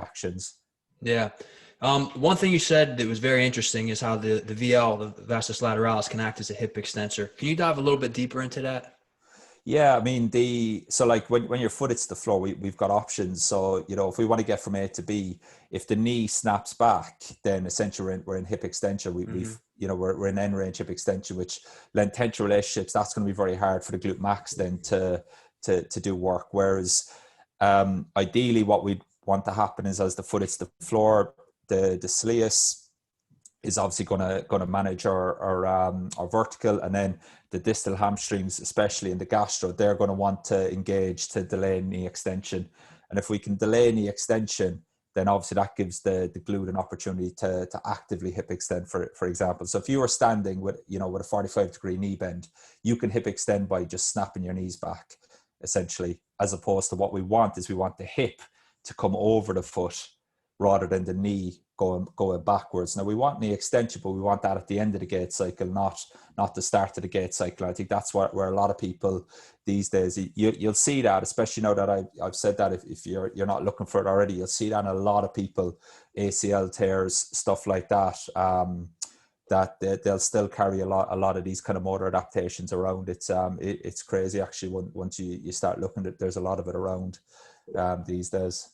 actions. Yeah. One thing you said that was very interesting is how the VL, the vastus lateralis, can act as a hip extensor. Can you dive a little bit deeper into that? Yeah, I mean, so like when your foot hits the floor, we've got options. So, you know, if we want to get from A to B, if the knee snaps back, then essentially we're in hip extension. Mm-hmm. We're in end range hip extension, which length tension relationships, that's going to be very hard for the glute max then to do work. Whereas ideally what we'd want to happen is as the foot hits the floor, the soleus is obviously going to manage our vertical, and then the distal hamstrings, especially in the gastro, they're going to want to engage to delay knee extension. And if we can delay knee extension, then obviously that gives the glute an opportunity to actively hip extend, for example. So if you were standing with a 45-degree knee bend, you can hip extend by just snapping your knees back, essentially, as opposed to what we want the hip to come over the foot rather than the knee going backwards. Now we want knee extension, but we want that at the end of the gait cycle, not the start of the gait cycle. I think that's where a lot of people these days, you'll see that, especially now that I've said that, if you're not looking for it already, you'll see that in a lot of people, ACL tears, stuff like that, that they'll still carry a lot of these kind of motor adaptations around. It's crazy actually once you start looking at it. There's a lot of it around these days.